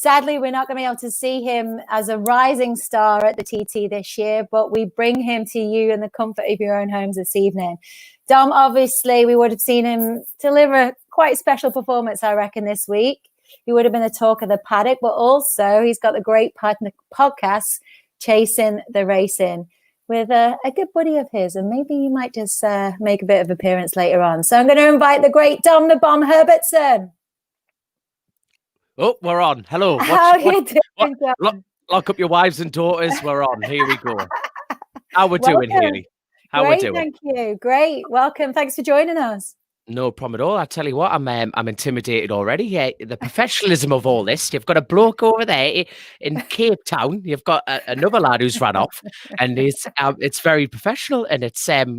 Sadly, we're not going to be able to see him as a rising star at the TT this year, but we bring him to you in the comfort of your own homes this evening. Dom, obviously, we would have seen him deliver a quite special performance, I reckon, this week. He would have been the talk of the paddock, but also he's got the great podcast, Chasin the Racin, with a good buddy of his, and maybe you might just make a bit of appearance later on. So I'm going to invite the great Dom the Bomb Herbertson. Oh, we're on. Hello. How are you doing, Dom? Lock up your wives and daughters. We're on. Here we go. How we doing, Hailey? How we doing? Thank you. Great. Welcome. Thanks for joining us. No problem at all. I tell you what, I'm intimidated already. Yeah, the professionalism of all this. You've got a bloke over there in Cape Town. You've got another lad who's run off, and it's very professional. And it's I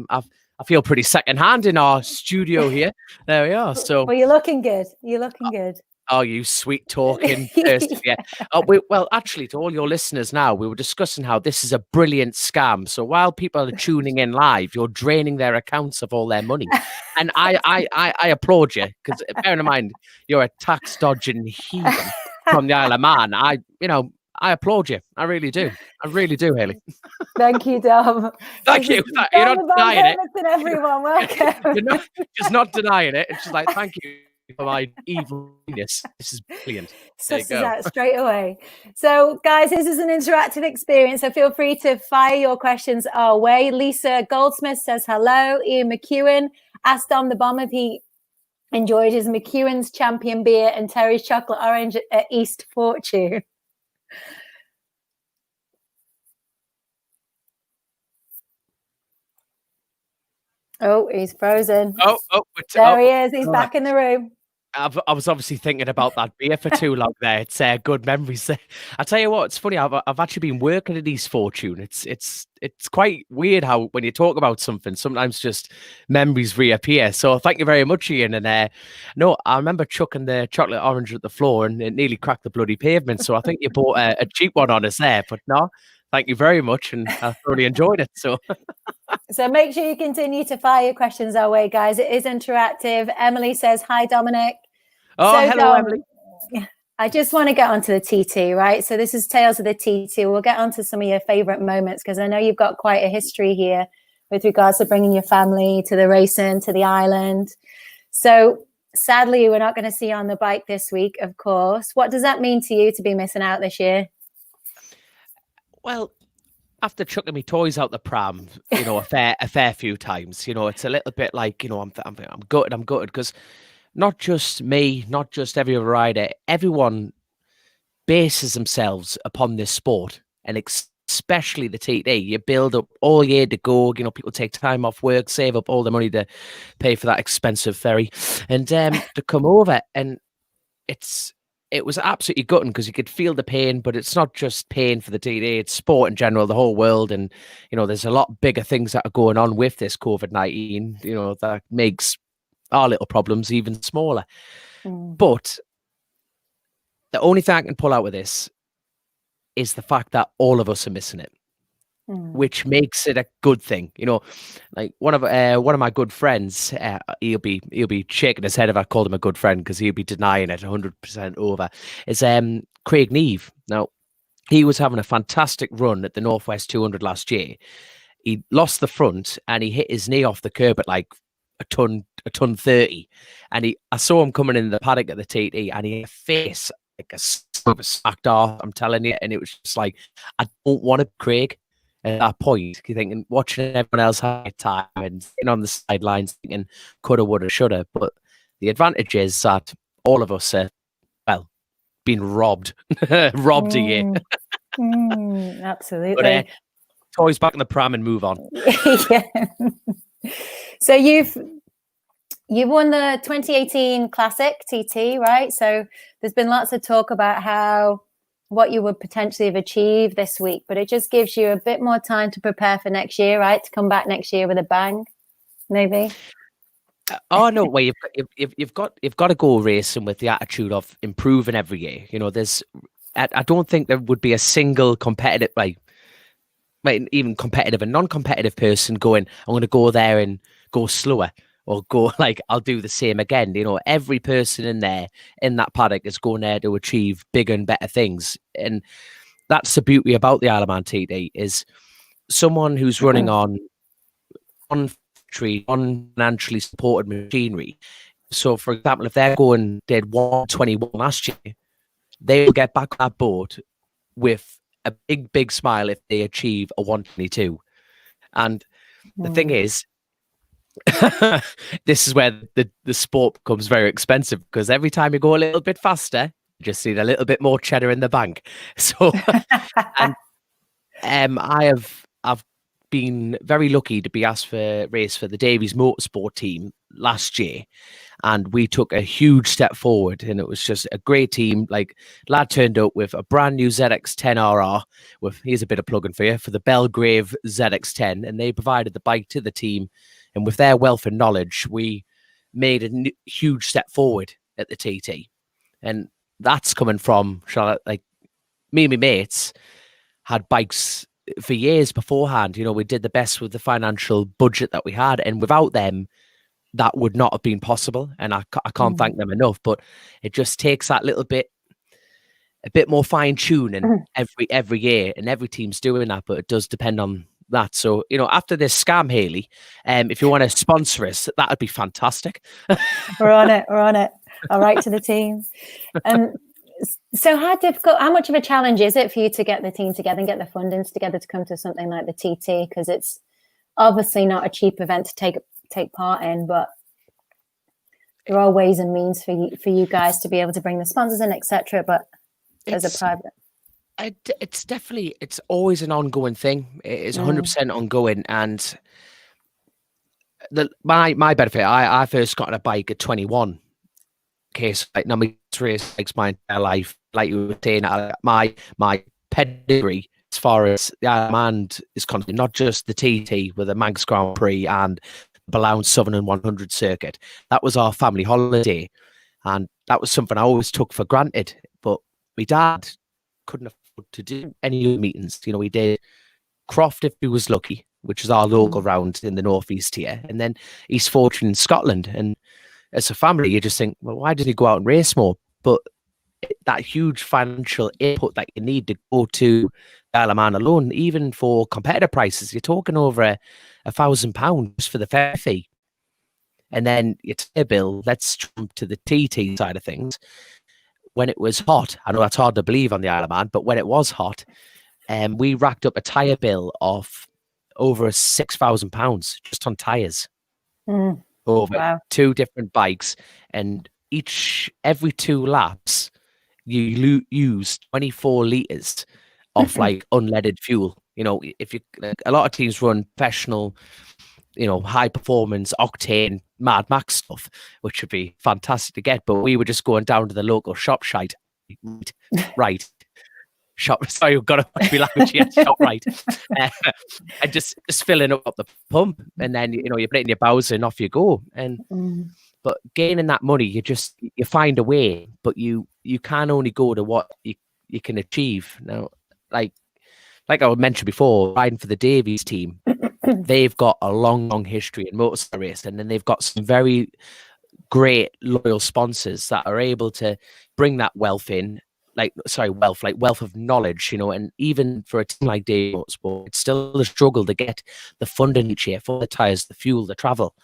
feel pretty secondhand in our studio here. There we are. So, well, you're looking good. You're looking good. Oh, you sweet talking person. Yeah. Well, actually, to all your listeners now, we were discussing how this is a brilliant scam. So while people are tuning in live, you're draining their accounts of all their money. And I applaud you, because bearing in mind, you're a tax dodging heathen from the Isle of Man. I applaud you. I really do. I really do, Hailey. Thank you, Dom. Thank you. You're not denying it. Everyone, welcome. You're just not denying it. It's just like, thank you for my evilness. This is brilliant. Suss us out straight away. So, guys, this is an interactive experience, so feel free to fire your questions our way. Lisa Goldsmith says hello. Ian McEwen asked Dom the Bomb if he enjoyed his McEwen's Champion beer and Terry's chocolate orange at East Fortune. Oh, he's frozen. There he is. He's back in the room. I was obviously thinking about that beer for too long there. It's good memories. I tell you what, it's funny. I've actually been working at East Fortune. It's quite weird how when you talk about something, sometimes just memories reappear. So thank you very much, Ian. And no, I remember chucking the chocolate orange at the floor, and it nearly cracked the bloody pavement. So I think you bought a cheap one on us there. But no, thank you very much, and I thoroughly enjoyed it. So. So make sure you continue to fire your questions our way, guys. It is interactive. Emily says, hi, Dominic. Oh, so, hello, Emily. I just want to get onto the TT, right? So this is Tales of the TT. We'll get onto some of your favourite moments, because I know you've got quite a history here with regards to bringing your family to the racing, to the island. So sadly, we're not going to see you on the bike this week, of course. What does that mean to you to be missing out this year? Well, after chucking me toys out the pram, a fair few times, it's a little bit like, I'm gutted because not just me, not just every other rider, everyone bases themselves upon this sport, and especially the TT. You build up all year to go. People take time off work, save up all the money to pay for that expensive ferry, and to come over, and it was absolutely gutting, because you could feel the pain, but it's not just pain for the TT, it's sport in general, the whole world. And, there's a lot bigger things that are going on with this COVID-19, that makes our little problems even smaller. But the only thing I can pull out of this is the fact that all of us are missing it, which makes it a good thing. Like one of my good friends, he'll be shaking his head if I called him a good friend, because he'll be denying it 100% over, is Craig Neve. Now, he was having a fantastic run at the Northwest 200 last year. He lost the front and he hit his knee off the curb at like a ton 30, and I saw him coming in the paddock at the TT, and he had a face like a smacked off, I'm telling you, and it was just like, I don't want to Craig. At that point, you're thinking, watching everyone else have a time and sitting on the sidelines thinking, coulda, woulda, shoulda. But the advantage is that all of us are, being robbed a year. Absolutely. But toys back in the pram and move on. Yeah. So you've won the 2018 Classic TT, right? So there's been lots of talk about what you would potentially have achieved this week, but it just gives you a bit more time to prepare for next year, right? To come back next year with a bang, maybe. Oh no, well, you've got to go racing with the attitude of improving every year. I don't think there would be a single competitive, even competitive and non-competitive person going, I'm going to go there and go slower, or go like, I'll do the same again. You know, every person in there, in that paddock, is going there to achieve bigger and better things. And that's the beauty about the Isle of Man TT, is someone who's running on factory, on financially supported machinery. So, for example, if they're did 121 last year, they will get back on that boat with a big smile if they achieve a 122. And the thing is, this is where the sport becomes very expensive, because every time you go a little bit faster, you just need a little bit more cheddar in the bank. So, and I've been very lucky to be asked for race for the Davies Motorsport team last year, and we took a huge step forward, and it was just a great team. Like, lad turned up with a brand new ZX10RR with, here's a bit of plugging for you, for the Belgrave ZX10, and they provided the bike to the team, and with their wealth and knowledge, we made a huge step forward at the TT. And that's coming from, Charlotte, like, me and my mates had bikes for years beforehand. You know, we did the best with the financial budget that we had, and without them, that would not have been possible. And I can't thank them enough. But it just takes that little bit, a bit more fine tuning every year, and every team's doing that. But it does depend on that. So, you know, after this scam, Hailey, if you want to sponsor us, that would be fantastic. We're on it. I'll write to the team. So how much of a challenge is it for you to get the team together and get the fundings together to come to something like the TT? Because it's obviously not a cheap event to take part in, but there are ways and means for you guys to be able to bring the sponsors in, etc. But as a private, it's always an ongoing thing. It's 100% ongoing. And my benefit, I first got on a bike at 21. Okay, so like, now my race bikes my entire life, like you were saying, my pedigree as far as the Isle of Man is concerned, not just the TT with the Manx Grand Prix and the Blount Southern 100 circuit. That was our family holiday, and that was something I always took for granted. But my dad couldn't afford to do any other meetings. You know, we did Croft if he was lucky, which is our local round in the northeast here, and then East Fortune in Scotland. And as a family, you just think, well, why did he go out and race more? But that huge financial input that you need to go to the Isle of Man alone, even for competitor prices, you're talking over £1,000 just for the fare fee. And then your tire bill, let's jump to the TT side of things. When it was hot, I know that's hard to believe on the Isle of Man, but when it was hot, we racked up a tire bill of over £6,000 just on tires. Over 2 different bikes, and every 2 laps you use 24 liters of like unleaded fuel. You know, if you, like, a lot of teams run professional, you know, high performance octane Mad Max stuff, which would be fantastic to get, but we were just going down to the local shop shite, right shop. Sorry, you've got to watch me language. Yes, shop right. And just filling up the pump, and then, you know, you put it in your bowser and off you go. And but gaining that money, you find a way, but you can only go to what you can achieve. Now, like I mentioned before, riding for the Davies team, they've got a long history in motorcycle racing, and then they've got some very great loyal sponsors that are able to bring that wealth in. Wealth of knowledge, you know. And even for a team like Davies Motorsport, it's still a struggle to get the funding each year for the tires, the fuel, the travel.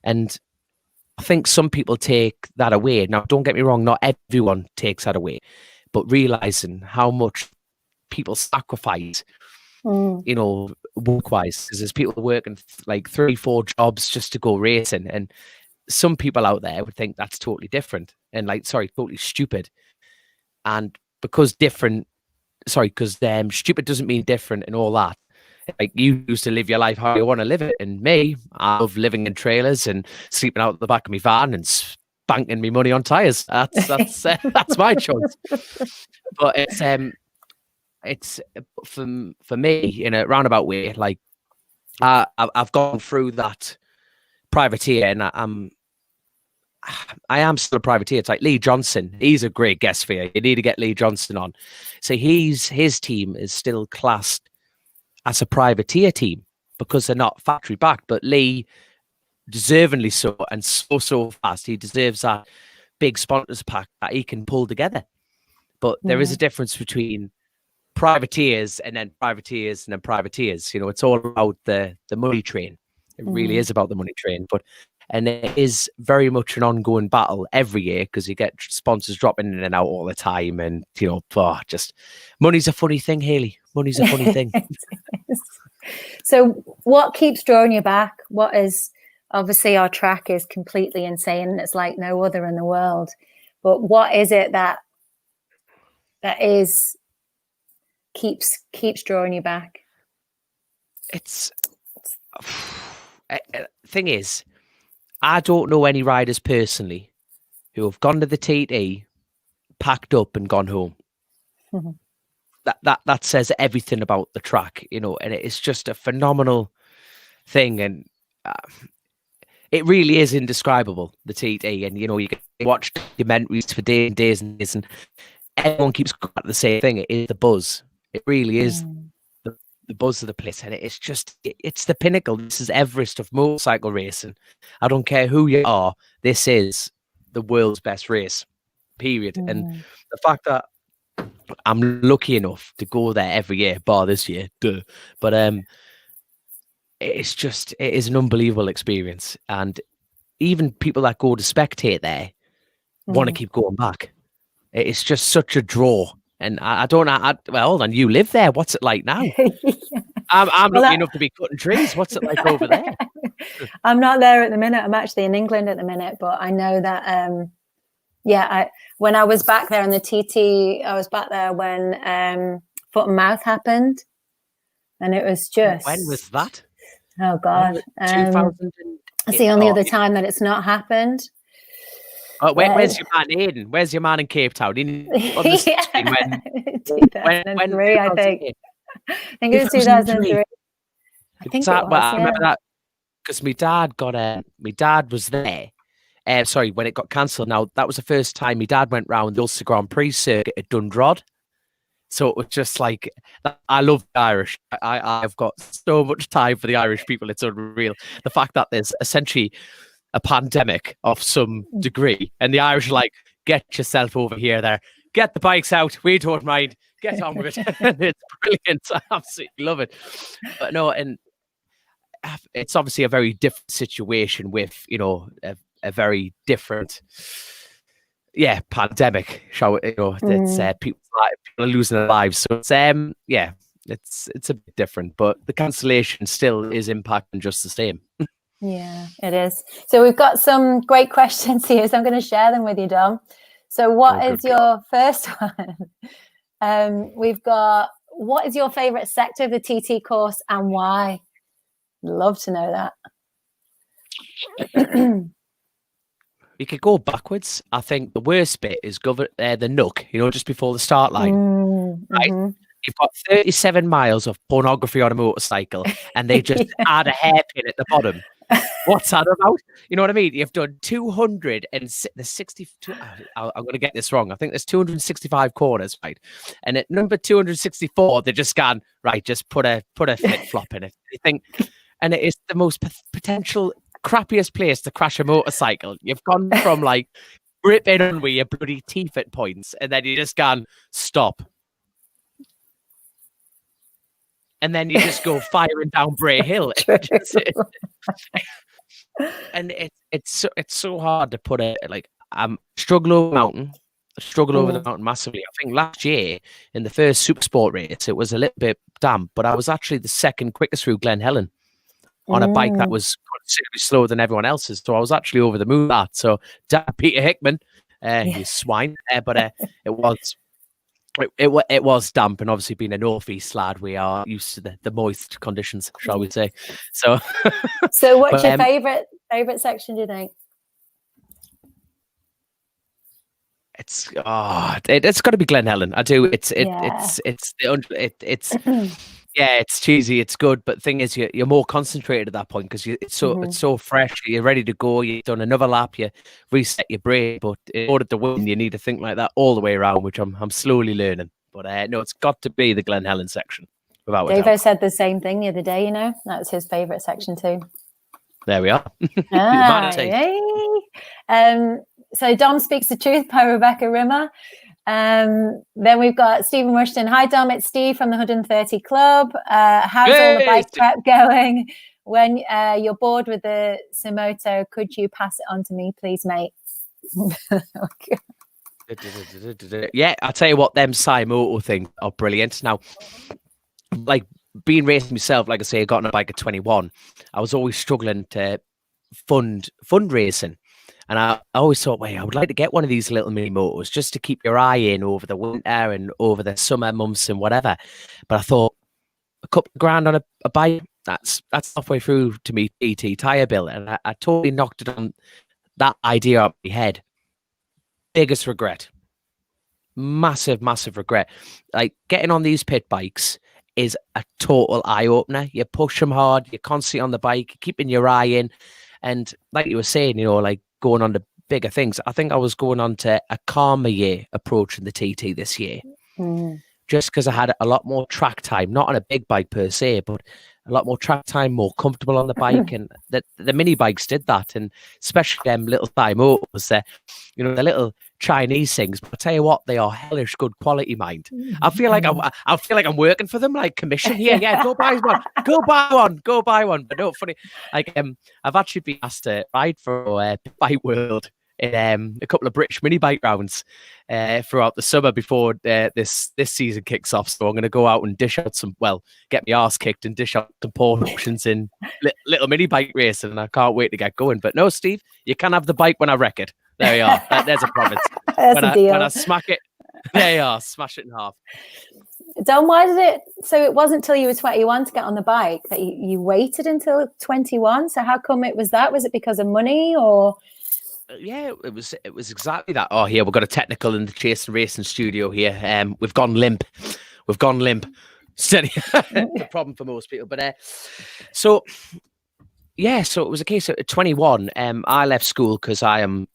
And I think some people take that away. Now, don't get me wrong, not everyone takes that away, but realizing how much people sacrifice, you know, work-wise, because there's people working like 3-4 jobs just to go racing, and some people out there would think that's totally different and totally stupid. And because stupid doesn't mean different and all that. Like, you used to live your life how you want to live it, and me, I love living in trailers and sleeping out the back of my van and spanking me money on tires. That's my choice. But it's for me in a roundabout way. Like, I've gone through that privateer, and I am still a privateer. It's like Lee Johnson. He's a great guest for you. You need to get Lee Johnson on. So his team is still classed as a privateer team because they're not factory backed. But Lee deservingly so, and so fast. He deserves that big sponsors pack that he can pull together. But there is a difference between privateers and then privateers and then privateers. You know, it's all about the money train. It really is about the money train. And it is very much an ongoing battle every year because you get sponsors dropping in and out all the time. And, you know, just money's a funny thing, Hailey. Money's a funny thing. So what keeps drawing you back? What is, obviously our track is completely insane and it's like no other in the world. But what is it that keeps drawing you back? Thing is, I don't know any riders personally who have gone to the TT, packed up and gone home. That says everything about the track, you know, and it's just a phenomenal thing. And it really is indescribable, the TT. And, you know, you can watch documentaries for days and days and days, and everyone keeps going back to the same thing. It is the buzz. It really is the buzz of the place. And it's just, it's the pinnacle. This is Everest of motorcycle racing. I don't care who you are. This is the world's best race, period. And the fact that I'm lucky enough to go there every year, bar this year, but it is an unbelievable experience. And even people that go to spectate there want to keep going back. It's just such a draw. And I don't know. Well, hold on, you live there. What's it like now? I'm lucky enough to be cutting trees. What's it like over there? I'm not there at the minute. I'm actually in England at the minute, but I know that, when I was back there in the TT, I was back there when Foot and Mouth happened. And it was just... When was that? Oh, God. It's the only other time that it's not happened. Oh, where's your man Aiden? Where's your man in Cape Town? When 2003, I think. I think it was 2003. I think I remember that because my dad was there. When it got cancelled. Now, that was the first time my dad went round the Ulster Grand Prix circuit at Dundrod. So it was just like, I love the Irish. I've got so much time for the Irish people. It's unreal. The fact that there's essentially a pandemic of some degree, and the Irish are like, get yourself over here there. Get the bikes out. We don't mind. Get on with it. It's brilliant. I absolutely love it. But no, and it's obviously a very different situation with, you know, a very different, pandemic. It's people are losing their lives. So it's it's a bit different, but the cancellation still is impacting just the same. Yeah, it is. So we've got some great questions here, so I'm going to share them with you, Dom. So what is your first one? We've got, what is your favorite sector of the TT course and why? Love to know that. You could go backwards. I think the worst bit is the Nook, you know, just before the start line. Right? You've got 37 miles of pornography on a motorcycle and they just add a hairpin at the bottom. What's that about? You know what I mean? You've done 262. I'm going to get this wrong. I think there's 265 corners, right? And at number 264, they just gone, right, just put a flip flop in it. You think, and it is the most potential crappiest place to crash a motorcycle. You've gone from like gripping on with your bloody teeth at points, and then you just gone, stop. And then you just go firing down Bray Hill. And it's so hard to put it. Like, struggle over the mountain. Struggle over the mountain massively. I think last year in the first Super Sport race, it was a little bit damp, but I was actually the second quickest through Glen Helen on a bike that was considerably slower than everyone else's. So I was actually over the moon with that. So Peter Hickman, you swine. But it was damp, and obviously being a northeast lad, we are used to the moist conditions, shall we say? So what's your favorite section? Do you think? It's got to be Glen Helen. I do. It's cheesy. It's good, but the thing is, you're more concentrated at that point because it's so fresh. You're ready to go. You've done another lap. You reset your brain, but in order to win, you need to think like that all the way around, which I'm slowly learning. But no, it's got to be the Glen Helen section. Without Davo said the same thing the other day. You know, that was his favorite section too. There we are. Yay. So Dom Speaks the Truth by Rebecca Rimmer. Then we've got Stephen Rushton. Hi Dom, it's Steve from the 130 Club. How's all the bike prep going? When you're bored with the Simoto, could you pass it on to me, please, mate? Okay. Yeah, I'll tell you what, them Simoto things are brilliant. Now, like being racing myself, like I say, I got on a bike at 21. I was always struggling to fund racing. And I always thought, wait, I would like to get one of these little mini motors just to keep your eye in over the winter and over the summer months and whatever. But I thought a couple of grand on a bike, that's halfway through to me TT tyre bill. And I totally knocked it on that idea up my head. Biggest regret. Massive, massive regret. Like getting on these pit bikes is a total eye-opener. You push them hard, you're constantly on the bike, keeping your eye in. And like you were saying, you know, like going on to bigger things. I think I was going on to a calmer year approaching the TT this year. Just because I had a lot more track time, not on a big bike per se, but a lot more track time, more comfortable on the bike. And the mini bikes did that. And especially them little thigh motors, you know, the little Chinese things. But I tell you what, they are hellish good quality, mind. I feel like I'm working for them, like commission here. Yeah, go buy one. But no, funny. Like I've actually been asked to ride for Bike World in a couple of British mini bike rounds throughout the summer before this season kicks off. So I'm going to go out and dish out get my arse kicked and dish out some portions in little mini bike racing, and I can't wait to get going. But no, Steve, you can have the bike when I wreck it. There you are. There's a promise. When I smack it, there you are. Smash it in half. Dom, why did it? So it wasn't until you were 21 to get on the bike that you waited until 21. So how come it was that? Was it because of money or? Yeah, it was exactly that. Oh, here we've got a technical in the Chasin the Racin studio here. We've gone limp. Steady. The problem for most people. But so it was a case of 21. I left school because I'm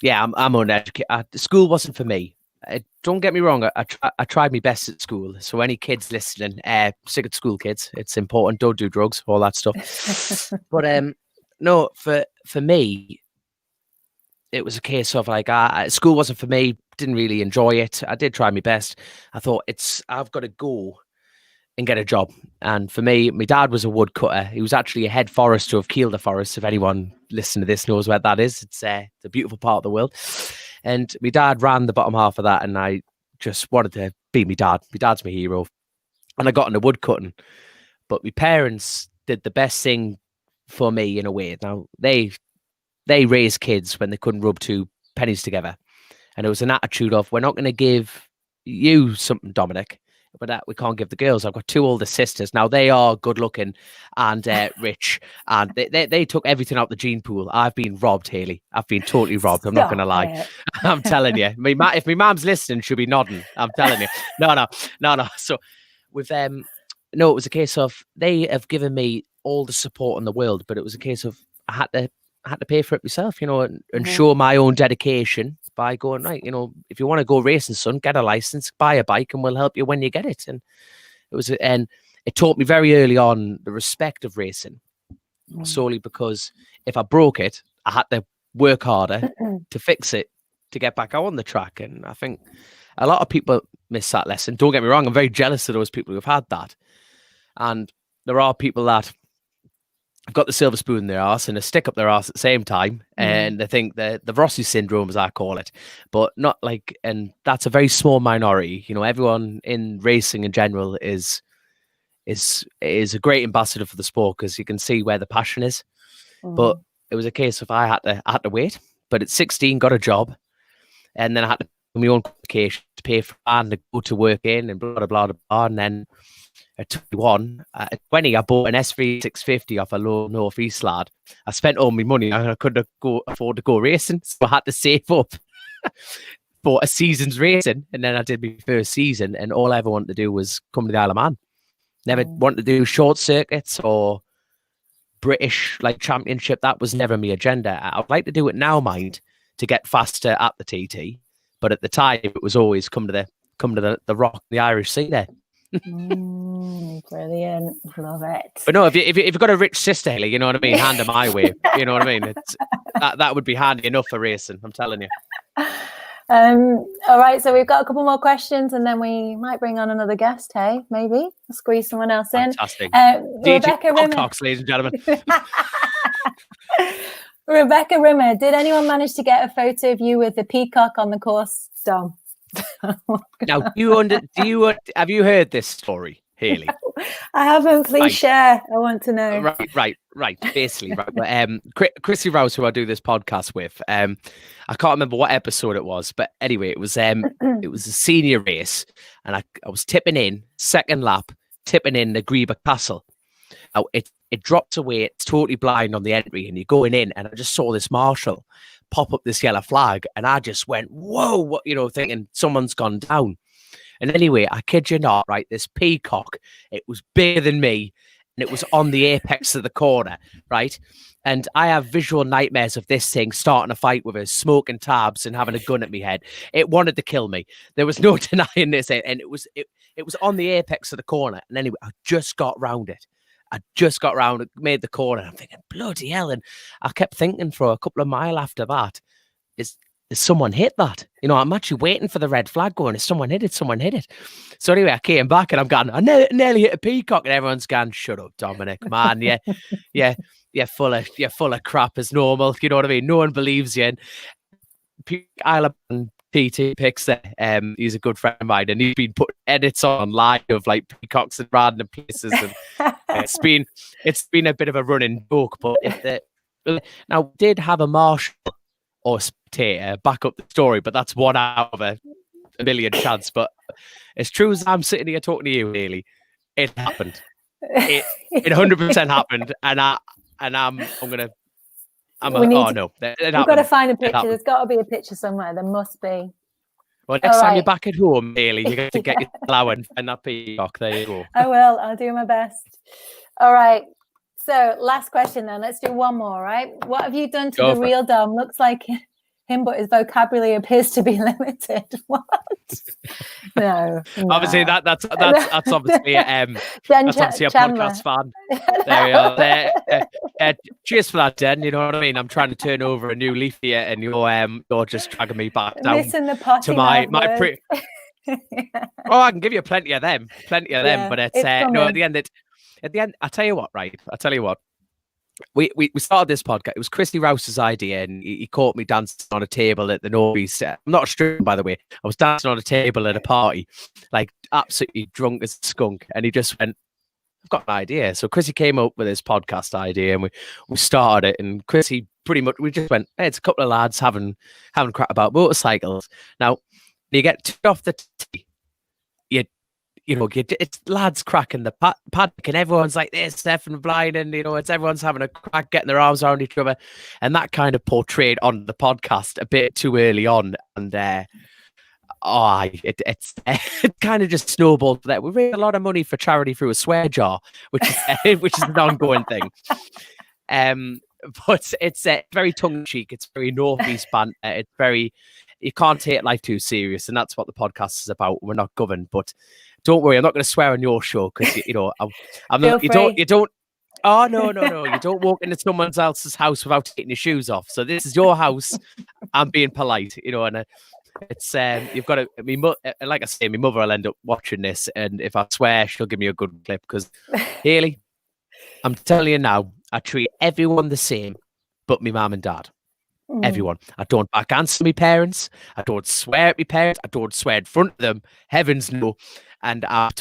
uneducated. School wasn't for me. Don't get me wrong. I tried my best at school. So any kids listening, stick at school, kids. It's important. Don't do drugs, all that stuff. But no, for me, it was a case of like, school wasn't for me, didn't really enjoy it. I did try my best. I thought I've got to go and get a job. And for me, my dad was a woodcutter. He was actually a head forester of Kielder Forest. If anyone listening to this knows where that is, it's a beautiful part of the world. And my dad ran the bottom half of that. And I just wanted to be my dad. My dad's my hero. And I got into woodcutting. But my parents did the best thing for me in a way. Now, they raised kids when they couldn't rub two pennies together. And it was an attitude of, we're not going to give you something, Dominic, but that we can't give the girls. I've got two older sisters. Now, they are good looking and rich. And they took everything out the gene pool. I've been robbed, Hailey. I've been totally robbed. I'm not going to lie. I'm telling you. If my mom's listening, she'll be nodding. I'm telling you. No. So with it was a case of, they have given me all the support in the world, but it was a case of, I had to pay for it myself, you know, and show my own dedication by going, right, you know, if you want to go racing, son, get a license, buy a bike, and we'll help you when you get it. And it taught me very early on the respect of racing, solely because if I broke it, I had to work harder to fix it, to get back out on the track. And I think a lot of people miss that lesson. Don't get me wrong, I'm very jealous of those people who've had that. And there are people that have got the silver spoon in their arse and a stick up their arse at the same time. And they think the Rossi syndrome, as I call it, but not like, and that's a very small minority. You know, everyone in racing in general is a great ambassador for the sport, because you can see where the passion is. But it was a case of I had to wait. But at 16, got a job, and then I had to do my own qualification to pay for and to go to work in and blah, blah, blah, blah. And then at 21, at 20, I bought an SV 650 off a low northeast lad. I spent all my money. I couldn't afford to go racing, so I had to save up for a season's racing. And then I did my first season, and all I ever wanted to do was come to the Isle of Man. Never wanted to do short circuits or British like championship. That was never my agenda. I would like to do it now, mind, to get faster at the TT. But at the time, it was always come to the rock, the Irish Sea there. Brilliant. Love it. But no, if you've got a rich sister, Hailey, you know what I mean, hand her my way. You know what I mean? That would be handy enough for racing, I'm telling you. All right, so we've got a couple more questions and then we might bring on another guest, hey? Maybe squeeze someone else in. Fantastic. Rebecca Rimmer. Cox, ladies and gentlemen. Rebecca Rimmer, did anyone manage to get a photo of you with the peacock on the course, Dom? Now, have you heard this story, Hailey? I haven't. Please share. I want to know. Right. Basically, right. Chrissy Rouse, who I do this podcast with, I can't remember what episode it was, but anyway, it was a senior race, and I was tipping in second lap, tipping in the Greba Castle. Now it drops away. It's totally blind on the entry, and you're going in, and I just saw this marshal pop up this yellow flag, and I just went, "Whoa!" What, thinking someone's gone down. And anyway, I kid you not, right? This peacock, it was bigger than me, and it was on the apex of the corner, right? And I have visual nightmares of this thing starting a fight with us, smoking tabs and having a gun at me head. It wanted to kill me. There was no denying this, and it was on the apex of the corner. And anyway, I just got round it. Made the corner. And I'm thinking, bloody hell! And I kept thinking for a couple of miles after that, is someone hit that? I'm actually waiting for the red flag going, is someone hit it? Someone hit it. So anyway, I came back and I'm going, I nearly hit a peacock, and everyone's going, shut up, Dominic, man. You're full of crap as normal. You know what I mean? No one believes you. And Island PT picks there. He's a good friend of mine, and he's been putting edits online of like peacocks in random places. And it's been a bit of a running joke, but now did have a marshal or spectator back up the story, but that's 1 out of a million chance. But as true as I'm sitting here talking to you, Hailey, it happened. It 100% happened, and it we've got to find a picture. There's got to be a picture somewhere. There must be. Well, next time you're back at home, Hailey, you're going to get your flower and that peacock. There you go. I will. I'll do my best. All right. So last question then. Let's do one more, right? What have you done to the real Dom? Looks like him, but his vocabulary appears to be limited. What? No. Obviously, that's obviously that's obviously a podcast fan. There we are. Cheers for that, Den. You know what I mean? I'm trying to turn over a new leaf here, and you're just dragging me back down to my Oh, I can give you plenty of them. But it's no, at the end, I tell you what. We started this podcast. It was Chrissy Rouse's idea, and he caught me dancing on a table at the Norby's. I'm not a stripper, by the way. I was dancing on a table at a party, like absolutely drunk as a skunk. And he just went, "I've got an idea." So Chrissy came up with this podcast idea, and we started it. And Chrissy pretty much, we just went, "Hey, it's a couple of lads having crap about motorcycles." Now, you get off the tee, it's lads cracking the paddock, and everyone's like this, Steph and blind, and it's everyone's having a crack, getting their arms around each other, and that kind of portrayed on the podcast a bit too early on, and it kind of just snowballed. That we raised a lot of money for charity through a swear jar, which is an ongoing thing. But it's very tongue in cheek. It's very northeast banter. It's very, you can't take life too serious, and that's what the podcast is about. We're not governed, but don't worry, I'm not going to swear on your show because I'm not. You don't. Oh no! You don't walk into someone else's house without taking your shoes off. So this is your house. I'm being polite, and it's you've got to. Like I say, my mother will end up watching this, and if I swear, she'll give me a good clip. Because Hailey, I'm telling you now, I treat everyone the same, but my mum and dad. Everyone. I don't back answer my parents. I don't swear at my parents. I don't swear in front of them. Heavens no. And I'm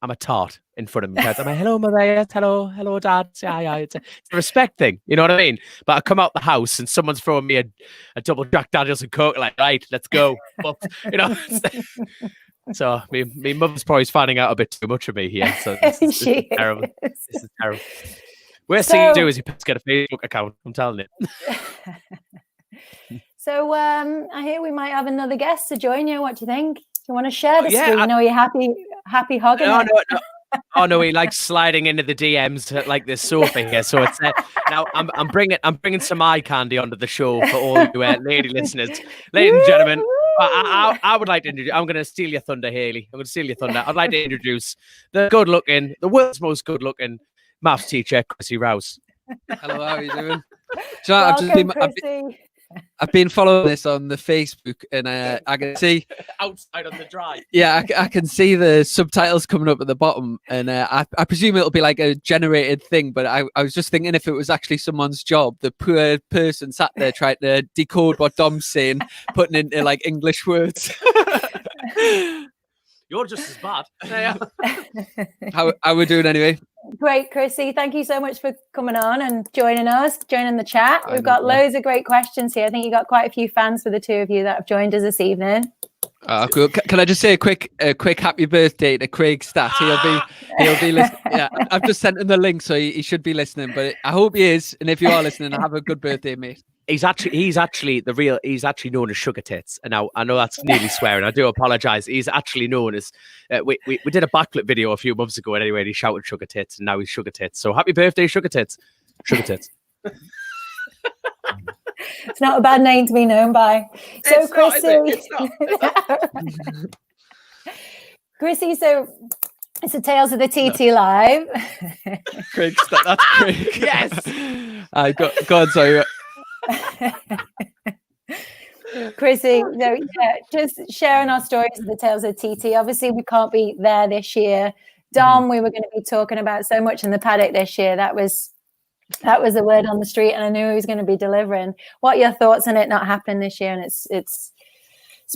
a tart in front of my parents. I'm like, hello, Maria. Hello, Dad. Yeah. It's a respect thing. You know what I mean? But I come out the house and someone's throwing me a double Jack Daniels and Coke. Like, right, let's go. But, so my mother's probably finding out a bit too much of me here. So this is terrible. This is terrible. Worst thing you do is you get a Facebook account. I'm telling you. So I hear we might have another guest to join you. What do you think? Do you want to share the screen? You're happy hogging it. No. Oh no, he likes sliding into the DMs like this sofa here. So it's now I'm bringing some eye candy onto the show for all you lady listeners, ladies and gentlemen. I would like to introduce. I'm going to steal your thunder, Hailey. I'm going to steal your thunder. I'd like to introduce the world's most good-looking maths teacher, Chrissy Rouse. Hello, how are you doing? So I've been following this on the Facebook, and I can see outside on the drive. Yeah, I can see the subtitles coming up at the bottom, and I presume it'll be like a generated thing. But I was just thinking if it was actually someone's job, the poor person sat there trying to decode what Dom's saying, putting into like English words. You're just as bad. How we doing anyway? Great, Chrissy. Thank you so much for coming on and joining the chat. We've got loads of great questions here. I think you got quite a few fans for the two of you that have joined us this evening. Oh, cool. Can I just say a quick happy birthday to Craig Stat? He'll be listening. Yeah, I've just sent him the link, so he should be listening. But I hope he is. And if you are listening, have a good birthday, mate. He's actually known as Sugar Tits, and now I know that's nearly swearing. I do apologise. He's actually known as we did a backflip video a few months ago, and anyway, he shouted Sugar Tits, and now he's Sugar Tits. So happy birthday, Sugar Tits, Sugar Tits. It's not a bad name to be known by. So Chrissy, Chrissy, so it's the Tales of the TT Live. Craig, that's Craig. Yes. Go on, sorry. Chrissy, just sharing our stories of the Tales of TT. Obviously, we can't be there this year. Dom, we were going to be talking about so much in the paddock this year. That was the word on the street, and I knew he was going to be delivering. What are your thoughts on it not happening this year? And it's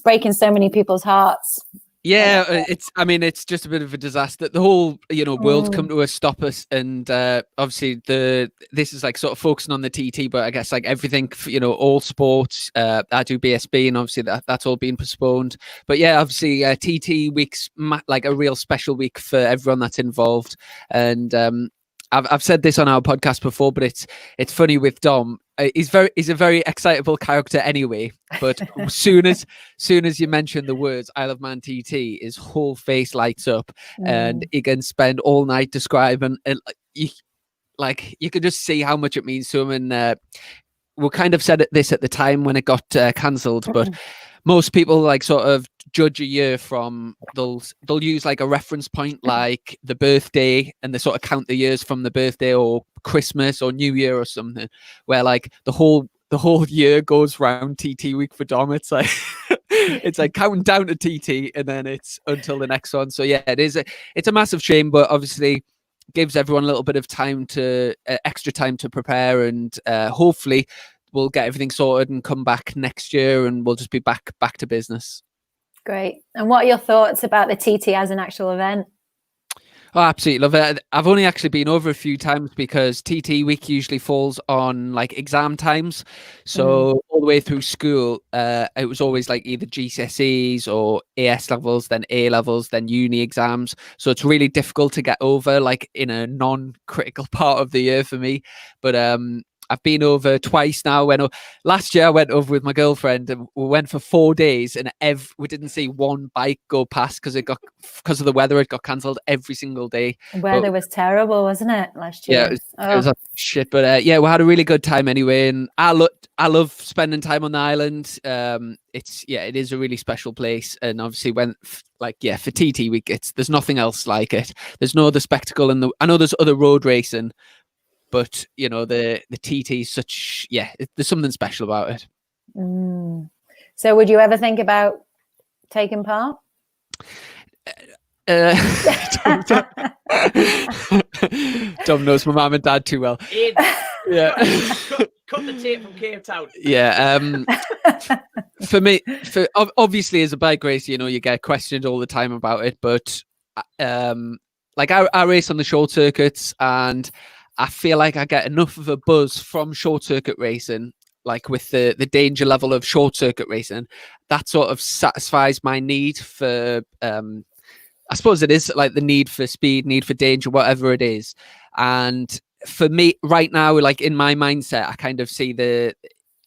breaking so many people's hearts. Yeah, it's just a bit of a disaster. The whole, world's come to a stop us, and obviously this is like sort of focusing on the TT, but I guess like everything, all sports. I do BSB, and obviously that's all been postponed. But yeah, obviously TT week's like a real special week for everyone that's involved, and I've said this on our podcast before, but it's funny with Dom. He's a very excitable character anyway, but soon as you mention the words "I love man TT," his whole face lights up, and he can spend all night describing. And you could just see how much it means to him. And we kind of said this at the time when it got cancelled, but most people like sort of judge a year from they'll use like a reference point like the birthday, and they sort of count the years from the birthday or Christmas or New Year or something, where like the whole year goes round TT week for Dom. It's like it's like counting down to TT, and then it's until the next one. So yeah, it's a massive shame, but obviously gives everyone a little bit of time to extra time to prepare, and hopefully we'll get everything sorted and come back next year, and we'll just be back to business. Great. And what are your thoughts about the TT as an actual event? Oh, absolutely love it. I've only actually been over a few times because TT week usually falls on like exam times. So all the way through school, it was always like either GCSEs or AS levels, then A levels, then uni exams. So it's really difficult to get over like in a non-critical part of the year for me. But I've been over twice now. Last year I went over with my girlfriend, and we went for 4 days, and we didn't see one bike go past because of the weather. It got cancelled every single day. The weather was terrible, wasn't it, last year? Yeah, it was shit. But yeah, we had a really good time anyway, and I love spending time on the island. It is a really special place, and obviously for TT week, there's nothing else like it. There's no other spectacle, I know there's other road racing. But, the TT is such, there's something special about it. So would you ever think about taking part? Dom knows my mum and dad too well. Yeah. Cut the tape from Cape Town. Yeah. For me, obviously as a bike race, you get questioned all the time about it. But I race on the short circuits, and I feel like I get enough of a buzz from short circuit racing, like with the danger level of short circuit racing, that sort of satisfies my need for, I suppose it is like the need for speed, need for danger, whatever it is. And for me right now, like in my mindset, I kind of see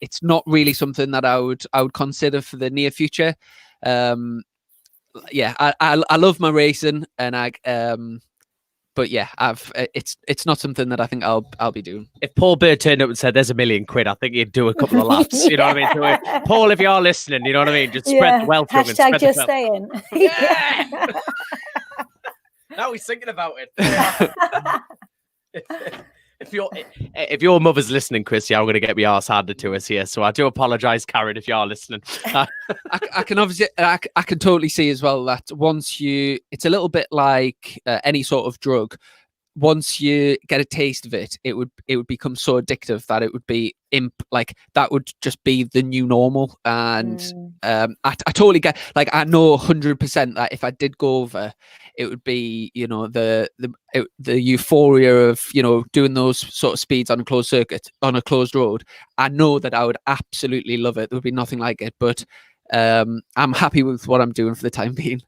it's not really something that I would consider for the near future. I love my racing, and but yeah, it's not something that I think I'll be doing. If Paul Beard turned up and said there's £1 million, I think he'd do a couple of laps. You know what I mean? So, Paul, if you're listening, you know what I mean? Just spread the wealth. Hashtag just saying. Yeah. Now he's thinking about it. If your mother's listening, Chrissy, I'm going to get my arse handed to us here. So I do apologise, Karen, if you are listening. I can obviously, I can totally see as well that once it's a little bit like any sort of drug. Once you get a taste of it, it would become so addictive that it would be that would just be the new normal. And I totally get, like, I know 100% that if I did go over, it would be, you know, the euphoria of, you know, doing those sort of speeds on a closed circuit on a closed road. I know that I would absolutely love it. There would be nothing like it, but I'm happy with what I'm doing for the time being.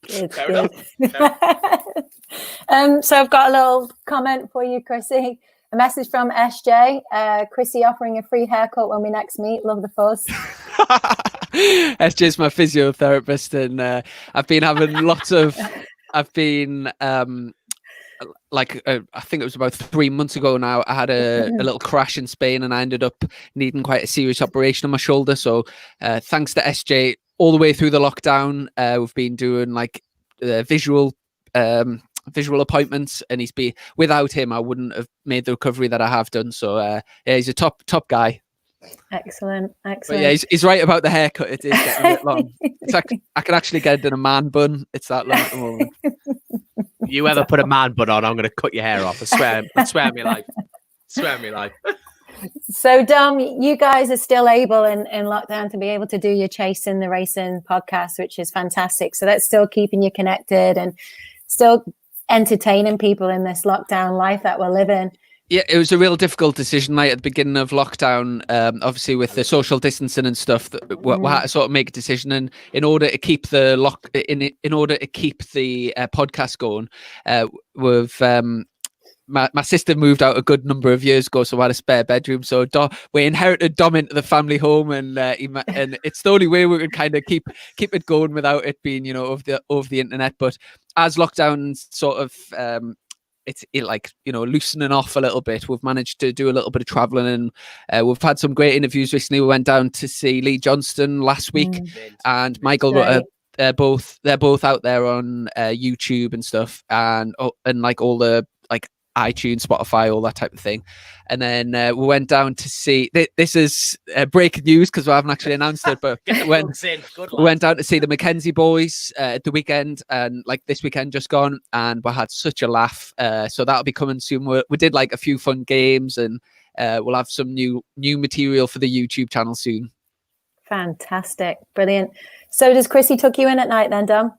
Good. So I've got a little comment for you, Chrissy. A message from SJ. Chrissy offering a free haircut when we next meet. Love the fuzz. SJ's my physiotherapist, and I've been having I think it was about 3 months ago now, I had a little crash in Spain and I ended up needing quite a serious operation on my shoulder. So thanks to SJ, all the way through the lockdown, we've been doing like visual appointments, and without him I wouldn't have made the recovery that I have done. So yeah, he's a top guy. Excellent. But yeah, he's right about the haircut. It is getting a bit long. It's like I can actually get it in a man bun. It's that long at the moment. You ever put a man bun on, I'm going to cut your hair off. I swear me life. Swear me life. So, Dom, you guys are still able in lockdown to be able to do your Chasin the Racin podcast, which is fantastic. So that's still keeping you connected and still entertaining people in this lockdown life that we're living. Yeah, it was a real difficult decision, like at the beginning of lockdown, obviously with the social distancing and stuff, that we had to sort of make a decision. And in order to keep the podcast going, my sister moved out a good number of years ago, so I had a spare bedroom. So we inherited Dom into the family home, and it's the only way we could kind of keep it going without it being, you know, over the internet. But as lockdown sort of it's like, you know, loosening off a little bit, we've managed to do a little bit of traveling, and we've had some great interviews recently. We went down to see Lee Johnston last week, and Michael. They're both out there on YouTube and stuff, and like all the like iTunes, Spotify, all that type of thing. And then we went down to see, this is breaking news because we haven't actually announced it, but we went down to see the Mackenzie boys at the weekend, and like this weekend just gone, and we had such a laugh. So that'll be coming soon. We did like a few fun games, and we'll have some new material for the YouTube channel soon. Fantastic. Brilliant. So does Chrissy tuck you in at night then, Dom?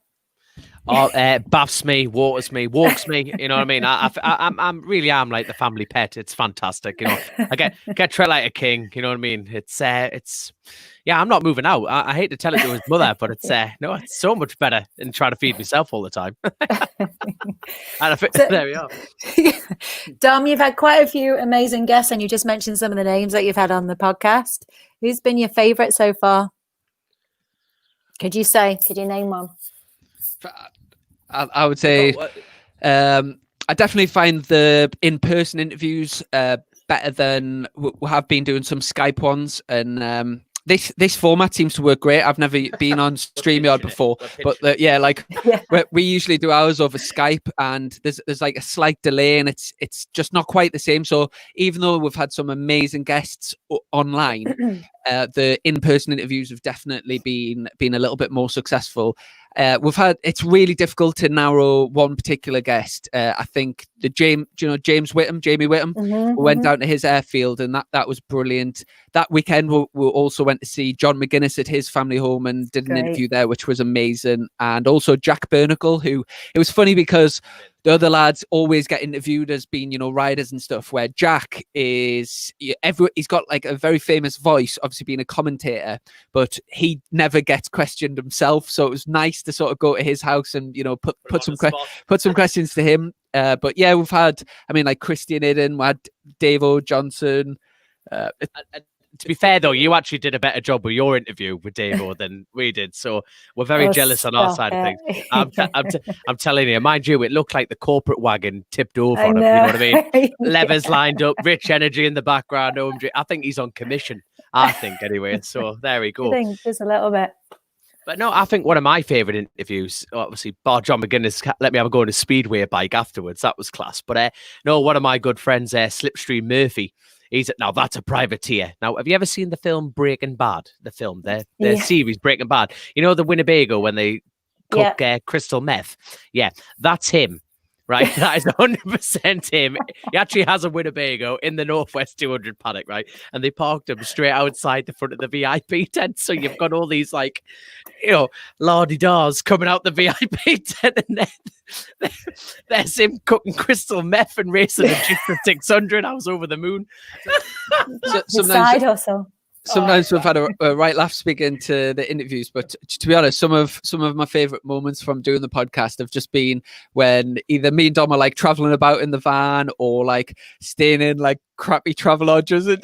Baths me, waters me, walks me. You know what I mean? I'm really like the family pet. It's fantastic. You know, I get treated like a king. You know what I mean? It's yeah. I'm not moving out. I hate to tell it to his mother, but it's it's so much better than trying to feed myself all the time. And there we are. Dom, you've had quite a few amazing guests, and you just mentioned some of the names that you've had on the podcast. Who's been your favorite so far? Could you name one? I would say I definitely find the in-person interviews better than we have been doing some Skype ones, and this format seems to work great. I've never been on StreamYard before, but we usually do ours over Skype, and there's like a slight delay, and it's just not quite the same. So even though we've had some amazing guests online, the in-person interviews have definitely been a little bit more successful. It's really difficult to narrow one particular guest. I think Jamie Whittam, we went down to his airfield, and that was brilliant. That weekend we also went to see John McGuinness at his family home and did an interview there, which was amazing. And also Jack Bernacle, who, it was funny because the other lads always get interviewed as being, you know, riders and stuff, where Jack he's got like a very famous voice, obviously being a commentator, but he never gets questioned himself. So it was nice to sort of go to his house and, you know, put some questions to him. But yeah, we've had, I mean, like Christian Eden, we had Dave O. Johnson. to be fair though, you actually did a better job with your interview with Davo than we did, so we're very jealous on our side of things. I'm telling you, mind you, it looked like the corporate wagon tipped over on him. You know what I mean? Levers lined up, rich energy in the background. I think he's on commission. I think anyway. So there we go. I think just a little bit. But no, I think one of my favourite interviews, obviously, John McGuinness let me have a go on a speedway bike afterwards. That was class. But no, one of my good friends, Slipstream Murphy, now that's a privateer. Now, have you ever seen the film Breaking Bad? The film, the series Breaking Bad. You know the Winnebago when they cook crystal meth? Yeah, that's him. Right, that is 100% him. He actually has a Winnebago in the Northwest 200 paddock, right? And they parked him straight outside the front of the VIP tent. So you've got all these la-di-dahs coming out the VIP tent, and then there's him cooking crystal meth and racing a Jeep for 600. I was over the moon. Side hustle. Sometimes we've had a right laugh speaking to the interviews, but to be honest, some of my favorite moments from doing the podcast have just been when either me and Dom are like traveling about in the van or like staying in like crappy travel lodges and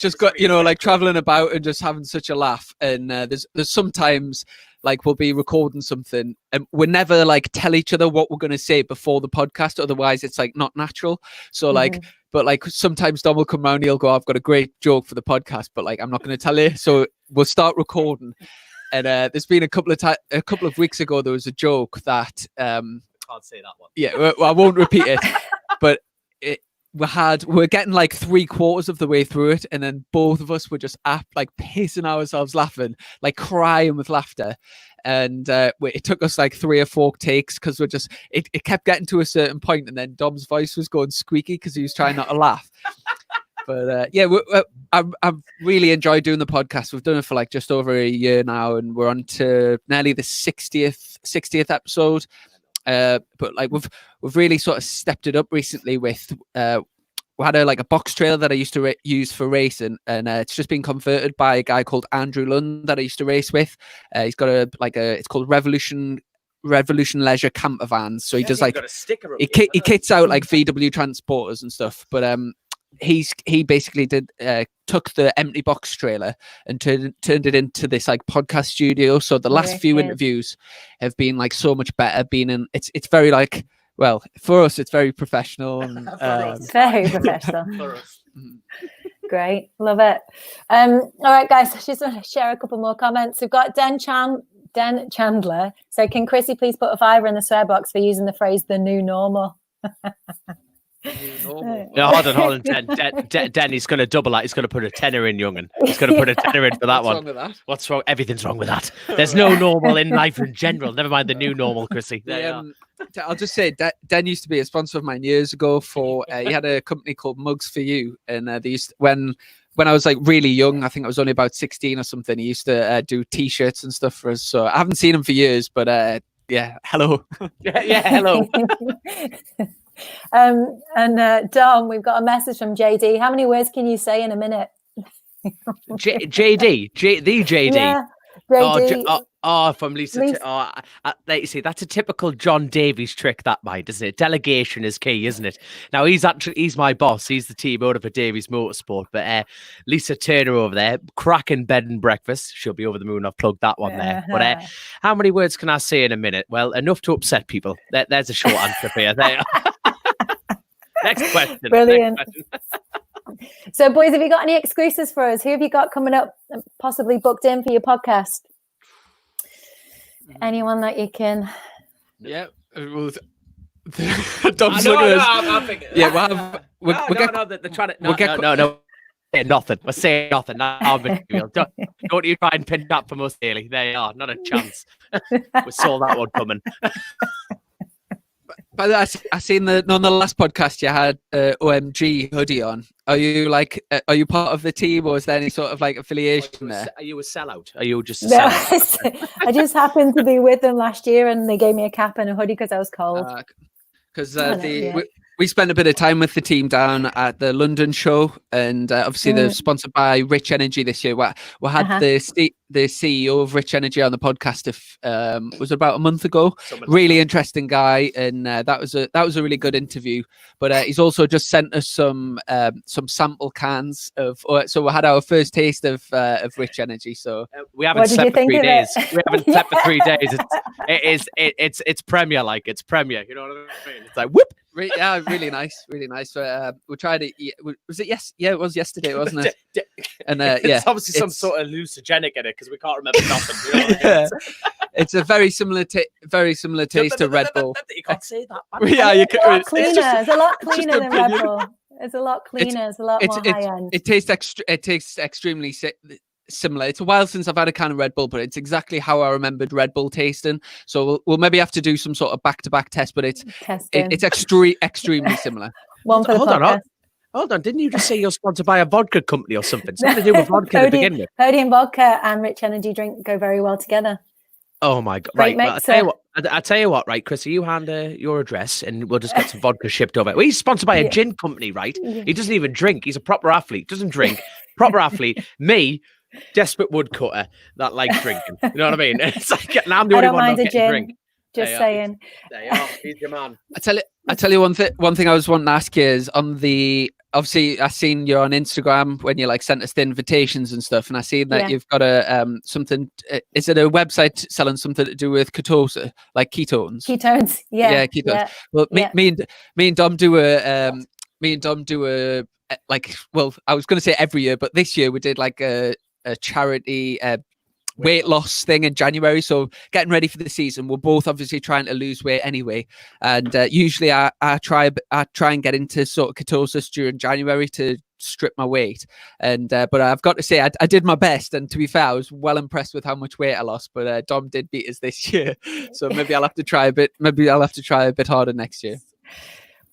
just got like traveling about and just having such a laugh. And there's sometimes like we'll be recording something and we never like tell each other what we're going to say before the podcast, otherwise it's like not natural. So like but like sometimes Dom will come round, he'll go, I've got a great joke for the podcast, but like I'm not going to tell you. So we'll start recording. And there's been a couple of weeks ago there was a joke that can't say that one. Yeah, well, I won't repeat it, but we're getting like 3/4 of the way through it, and then both of us were just like pissing ourselves laughing, like crying with laughter. And it took us like 3 or 4 takes because it kept getting to a certain point, and then Dom's voice was going squeaky because he was trying not to laugh. But I've really enjoyed doing the podcast. We've done it for like just over a year now, and we're on to nearly the 60th episode. But like we've really sort of stepped it up recently with we had a box trailer that I used to use for racing, and it's just been converted by a guy called Andrew Lund that I used to race with. He's got it's called Revolution Leisure camper vans. So he does like he kits out like VW transporters and stuff. But he basically took the empty box trailer and turned it into this like podcast studio. So the last few interviews have been like so much better. It's very like, well, for us it's very professional. And, it's very professional. For us. Great, love it. All right, guys, I just want to share a couple more comments. We've got Den Chandler. So can Chrissy please put a $5 in the swear box for using the phrase "the new normal"? No, hold on. Den, he's going to double that. He's going to put a tenner in, young'un. He's going to put a tenner in for that one. What's wrong with that? What's wrong? Everything's wrong with that. There's no normal in life in general. Never mind the new normal, Chrissy. I'll just say, Den used to be a sponsor of mine years ago. He had a company called Mugs for You, and they used when I was like really young, I think I was only about 16 or something. He used to do T-shirts and stuff for us. So I haven't seen him for years, but yeah, hello. yeah, hello. Dom, we've got a message from JD. How many words can you say in a minute? JD. Yeah, JD. From Lisa. Like you see, that's a typical John Davies trick, that might, isn't it? Delegation is key, isn't it? Now he's my boss. He's the team owner for Davies Motorsport. But Lisa Turner over there, cracking bed and breakfast. She'll be over the moon. I've plugged that one there. But how many words can I say in a minute? Well, enough to upset people. There's a short answer for you. There. Next question. Brilliant. So, boys, have you got any exclusives for us? Who have you got coming up, possibly booked in for your podcast? Anyone that you can? Yeah. Dom's looking at No. Nothing. We're saying nothing. Don't you try and pin that from us, Hailey. There you are. Not a chance. We saw that one coming. But I seen on the last podcast you had OMG hoodie on. Are you part of the team, or is there any sort of like affiliation there? Are you a sellout? Are you just a sellout? I just happened to be with them last year, and they gave me a cap and a hoodie because I was cold. Because we spent a bit of time with the team down at the London show, and obviously they're sponsored by Rich Energy this year. We had the CEO of Rich Energy on the podcast. Was about a month ago. Really interesting guy, and that was a really good interview. But he's also just sent us some sample cans of. So we had our first taste of Rich Energy. So we haven't slept for 3 days. We haven't slept for 3 days. It's Premier, like it's Premier. You know what I mean? It's like whoop. Yeah, really nice. We tried it. Was it? Yes, yeah, it was yesterday, wasn't it? And it's obviously some sort of hallucinogenic in it because we can't remember nothing. You know what I mean? It's a very similar taste to Red Bull. You can't say that. Yeah, you can. It's a lot cleaner than Red Bull. It's a lot cleaner. It's a lot more high end. It tastes extremely similar. It's a while since I've had a can of Red Bull, but it's exactly how I remembered Red Bull tasting. So we'll maybe have to do some sort of back-to-back test, but it's extremely similar. One for the podcast. Hold on, didn't you just say you're sponsored by a vodka company or something? Something to do with vodka to begin with. Podium vodka and Rich Energy drink go very well together. Oh my God! Right, well, I tell you what, right, Chrissy, you hand your address and we'll just get some vodka shipped over. Well, he's sponsored by a gin company, right? Yeah. He doesn't even drink. He's a proper athlete. Doesn't drink. Proper athlete. Me. Desperate woodcutter that likes drinking. You know what I mean? It's like I'm the only one not getting drink. Just saying. There you are. He's your man. I tell you one thing I was wanting to ask you is on the obviously I seen you on Instagram when you like sent us the invitations and stuff, and I seen that you've got a something. Is it a website selling something to do with ketosis, like ketones? Ketones, yeah, ketones. Yeah. Well, me and Dom do a like. Well, I was going to say every year, but this year we did like a charity weight loss thing in January. So getting ready for the season, we're both obviously trying to lose weight anyway. And usually I try and get into sort of ketosis during January to strip my weight. And but I've got to say I did my best. And to be fair, I was well impressed with how much weight I lost. But Dom did beat us this year. So maybe I'll have to try a bit. Maybe I'll have to try a bit harder next year.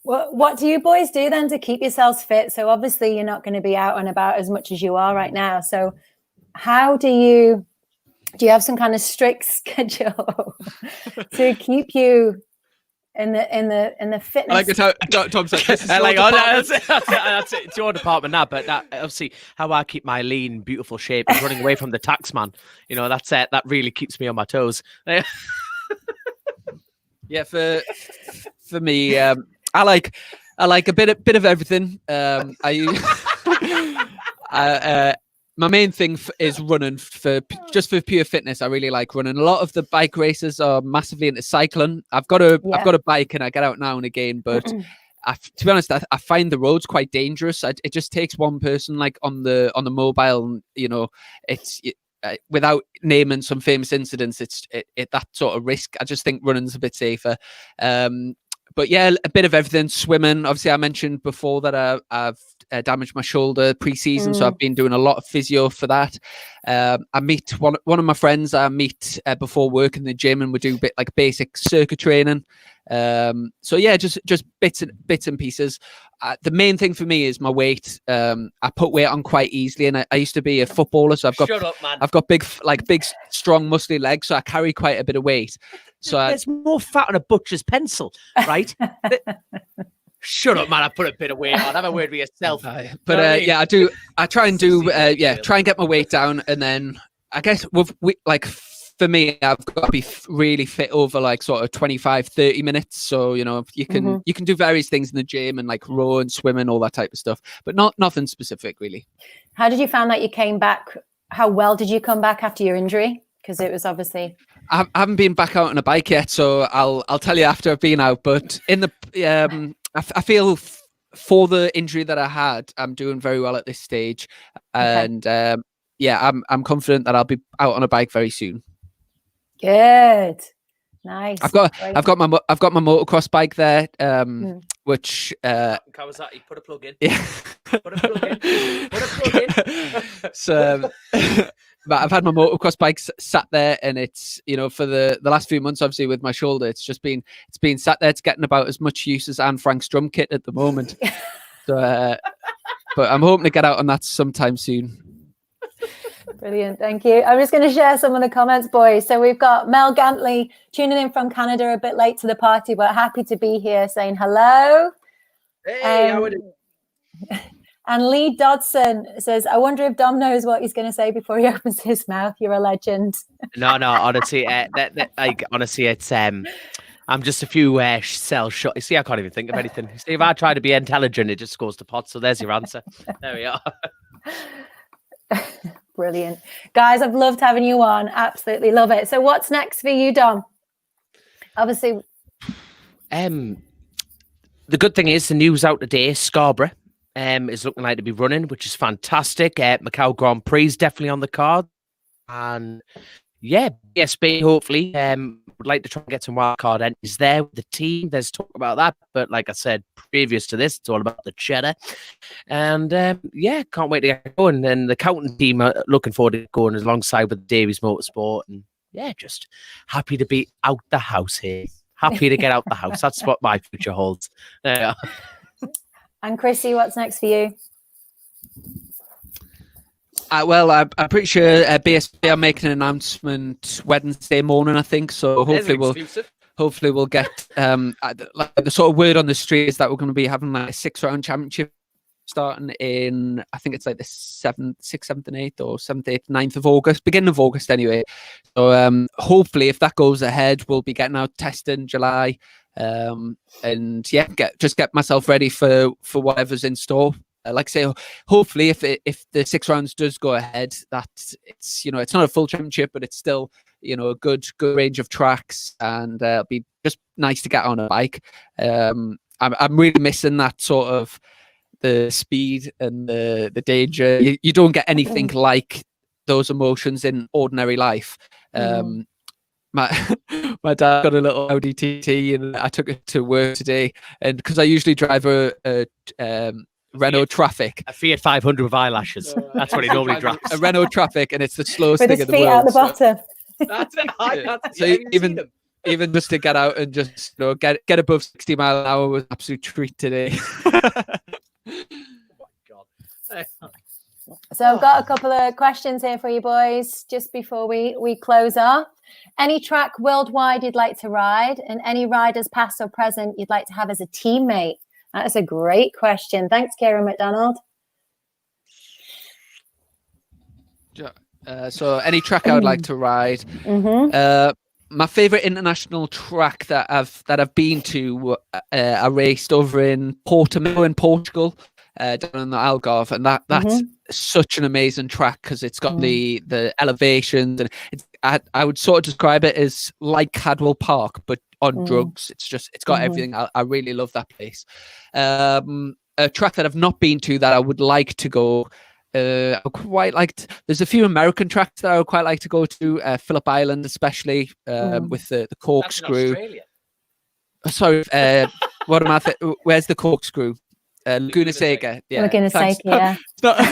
Well, what do you boys do then to keep yourselves fit? So obviously you're not going to be out and about as much as you are right now. So how do you have some kind of strict schedule to keep you in the fitness? Like it's how Tom said, this is that's it's your department now, but that obviously how I keep my lean, beautiful shape is running away from the tax man. You know, that's it. That really keeps me on my toes. Yeah, for me, I like a bit of everything. My main thing is running for pure fitness. I really like running. A lot of the bike racers are massively into cycling. I've got a bike and I get out now and again, but to be honest, I find the roads quite dangerous. It just takes one person like on the mobile, and you know, without naming some famous incidents, it's that sort of risk. I just think running's a bit safer. But yeah, a bit of everything. Swimming. Obviously, I mentioned before that I've damaged my shoulder pre-season, so I've been doing a lot of physio for that. I meet one of my friends. I meet before work in the gym, and we do a bit like basic circuit training. So yeah, just bits and pieces. The main thing for me is my weight. I put weight on quite easily, and I used to be a footballer, so I've got big, strong, muscly legs, so I carry quite a bit of weight. So there's more fat on a butcher's pencil, right? Shut up, man! I put a bit of weight on. Have a word with yourself. But yeah, I do. I try and try and get my weight down, and then I guess for me, I've got to be really fit over like sort of 25-30 minutes. So you know, you can do various things in the gym and like row and swimming, all that type of stuff, but nothing specific really. How did you find that you came back? How well did you come back after your injury? Because it was obviously. I haven't been back out on a bike yet, so I'll tell you after I've been out. But in the I feel for the injury that I had, I'm doing very well at this stage, and I'm confident that I'll be out on a bike very soon. Good, nice. I've got my motocross bike there, which Kawasaki. Put a plug in. Yeah, put a plug in. So. But I've had my motocross bike sat there, and it's, you know, for the last few months, obviously with my shoulder, it's been sat there. It's getting about as much use as Anne Frank's drum kit at the moment. So, but I'm hoping to get out on that sometime soon. Brilliant, thank you. I'm just going to share some of the comments, boys. So we've got Mel Gantley tuning in from Canada, a bit late to the party, but happy to be here, saying hello. Hey, how are you? And Lee Dodson says, I wonder if Dom knows what he's going to say before he opens his mouth. You're a legend. No, honestly, honestly, it's I'm just a few cells short. You see, I can't even think of anything. See, if I try to be intelligent, it just goes to pot. So there's your answer. There we are. Brilliant. Guys, I've loved having you on. Absolutely love it. So what's next for you, Dom? Obviously. The good thing is the news out today, Scarborough is looking like to be running, which is fantastic. Macau Grand Prix is definitely on the card. And yeah, BSB hopefully would like to try and get some wildcard entries there with the team. There's talk about that, but like I said previous to this, it's all about the cheddar. And yeah, can't wait to get going. And the Counting team are looking forward to going alongside with Davies Motorsport. And yeah, just happy to be out the house here. Happy to get out the house. That's what my future holds. There we are. And Chrissy, what's next for you? Well, I'm pretty sure BSB are making an announcement Wednesday morning, I think. So hopefully we'll get like the sort of word on the street is that we're going to be having like a 6-round championship starting in, I think it's like the 6th, 7th, and 8th, or 7th, 8th, 9th of August, beginning of August anyway. So hopefully, if that goes ahead, we'll be getting out testing in July, and yeah, get myself ready for whatever's in store. Like I say, hopefully, if the 6 rounds does go ahead, that it's it's not a full championship, but it's still a good range of tracks, and it'll be just nice to get on a bike. I'm really missing that sort of the speed and the danger. You don't get anything like those emotions in ordinary life. My dad got a little Audi TT and I took it to work today, and because I usually drive a Renault Traffic, a Fiat 500 with eyelashes. That's what he normally drives. A Renault Traffic, and it's the slowest with thing his in the feet world. out the bottom. That's it. So even just to get out and just get above 60 mile an hour was an absolute treat today. Oh my God. So I've got a couple of questions here for you boys just before we close off. Any track worldwide you'd like to ride, and any riders past or present you'd like to have as a teammate? That is a great question. Thanks, Kieran McDonald. So any track I would like to ride. My favorite international track that I've been to, I raced over in Portimao in Portugal, down in the Algarve, and that's such an amazing track because it's got the elevations, and I would sort of describe it as like Cadwell Park but on drugs. It's got everything. I really love that place. A track that I've not been to that I would like to go. I quite liked. There's a few American tracks that I would quite like to go to. Phillip Island, especially with the corkscrew. Sorry, what am I? Where's the corkscrew? Laguna Seca. Yeah, Laguna Seca. Yeah.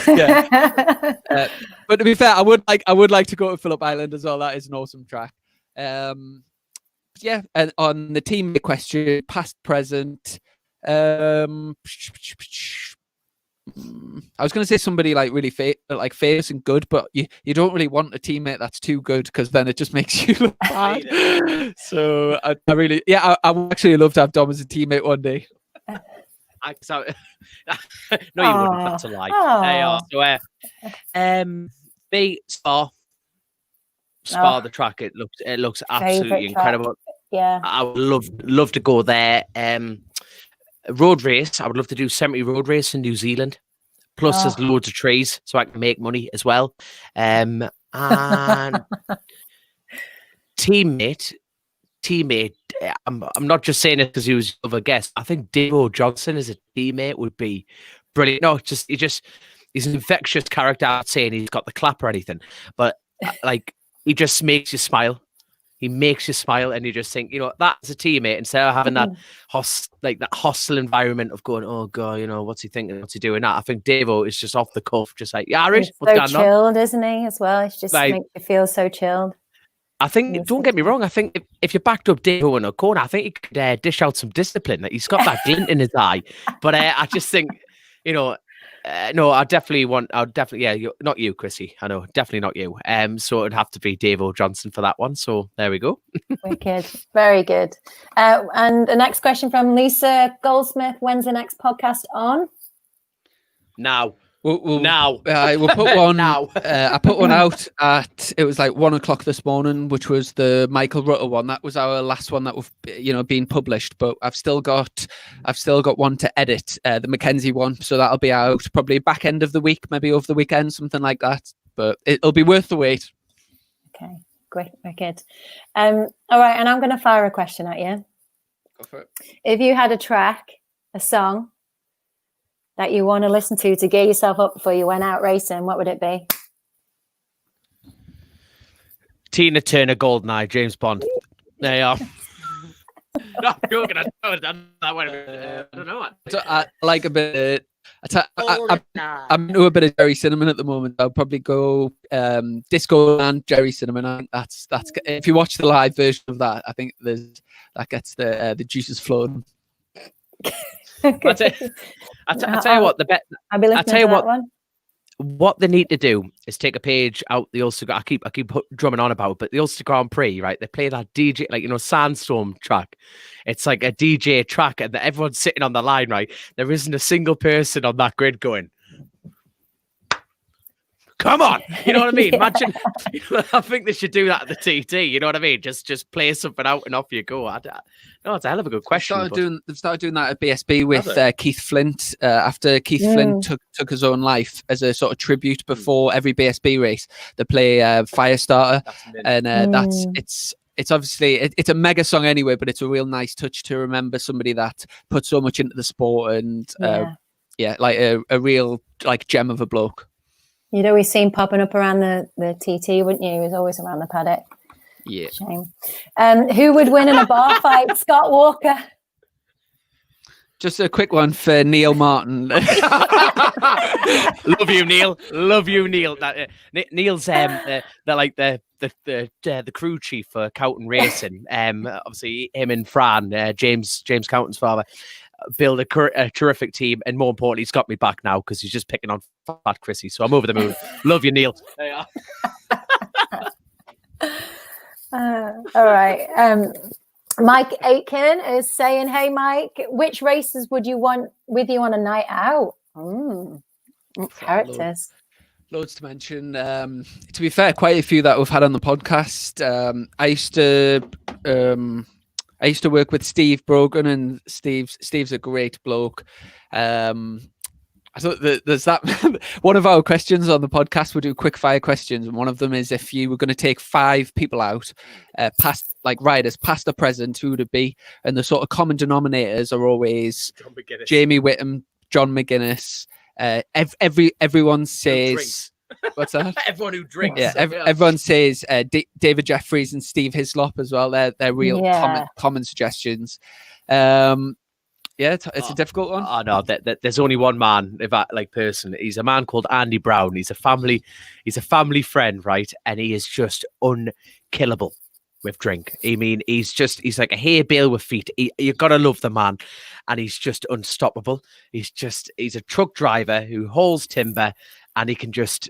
Yeah. But to be fair, I would like to go to Phillip Island as well. That is an awesome track. Yeah, and on the team question, past, present. I was going to say somebody like really famous and good, but you don't really want a teammate that's too good because then it just makes you look bad. So I really, I would actually love to have Dom as a teammate one day. No, you wouldn't. That's a lie. Spa, the track. It looks absolutely incredible. Track. Yeah, I would love to go there. Road race. I would love to do semi-road race in New Zealand. Plus, there's loads of trees, so I can make money as well. And teammate. I'm not just saying it because he was of a guest. I think Davo Johnson as a teammate would be brilliant. No, he's an infectious character. I'm not saying he's got the clap or anything, but like he just makes you smile. He makes you smile, and you just think, that's a teammate. Instead of having that hostile environment of going, oh god, what's he thinking? What's he doing? I think Davo is just off the cuff, just like, yeah, Rich, what's going on? So chilled, isn't he? As well, it's just makes you feel so chilled. I think, don't get me wrong, I think if you backed up Davo in a corner, I think he could dish out some discipline. Like, he's got that glint in his eye. But I just think, No, I definitely yeah, not you, Chrissy. I know, definitely not you. So it'd have to be Dave O'Johnson for that one. So there we go. Wicked, very good. And the next question from Lisa Goldsmith: when's the next podcast on? Now. We'll put one. Now. I put one out at, it was like 1 o'clock this morning, which was the Michael Rutter one. That was our last one that we've been published. But I've still got one to edit, the Mackenzie one. So that'll be out probably back end of the week, maybe over the weekend, something like that. But it'll be worth the wait. Okay, great, wicked. All right, and I'm going to fire a question at you. Go for it. If you had a song that you want to listen to gear yourself up before you went out racing, what would it be? Tina Turner, Goldeneye, James Bond. There you are. No, I'm joking. I don't know. I like a bit. I'm into a bit of Jerry Cinnamon at the moment. I'll probably go Disco and Jerry Cinnamon. I think that's if you watch the live version of that, I think that gets the juices flowing. I tell you what, I'll be listening to that one. What they need to do is take a page out the Ulster. I keep drumming on about, but the Ulster Grand Prix, right? They play that DJ, Sandstorm track. It's like a DJ track, and everyone's sitting on the line, right? There isn't a single person on that grid going, come on, you know what I mean? Imagine. I think they should do that at the TT. You know what I mean? Just play something out and off you go. No, it's a hell of a good question. They've started doing that at BSB with Keith Flint. After Keith Flint took his own life as a sort of tribute before every BSB race, they play Firestarter, and it's obviously it's a mega song anyway, but it's a real nice touch to remember somebody that put so much into the sport and like a real like gem of a bloke. You'd always see him popping up around the TT, wouldn't you? He was always around the paddock. Yeah. Shame. Who would win in a bar fight? Scott Walker. Just a quick one for Neil Martin. Love you, Neil. Love you, Neil. Neil's the crew chief for Cowton Racing. Obviously him and Fran, James Cowton's father, build a terrific team, and more importantly, he's got me back now because he's just picking on fat Chrissy. So I'm over the moon. Love you, Neil. There you are. All right. Mike Aitken is saying, hey, Mike, which races would you want with you on a night out? Characters. Loads to mention. To be fair, quite a few that we've had on the podcast. I used to work with Steve Brogan, and Steve's a great bloke. I thought that there's that one of our questions on the podcast. We'll do quick fire questions, and one of them is if you were going to take 5 people out, past riders, past or present, who would it be? And the sort of common denominators are always Jamie Whittam, John McGuinness. Everyone says. What's that? Everyone who drinks. Yeah, everyone says David Jeffries and Steve Hislop as well. They're real common suggestions. It's a difficult one. Oh no, there's only one man, person. He's a man called Andy Brown. He's a family friend, right? And he is just unkillable with drink. I mean, he's like a hay bale with feet. You gotta love the man, and he's just unstoppable. He's a truck driver who hauls timber, and he can just.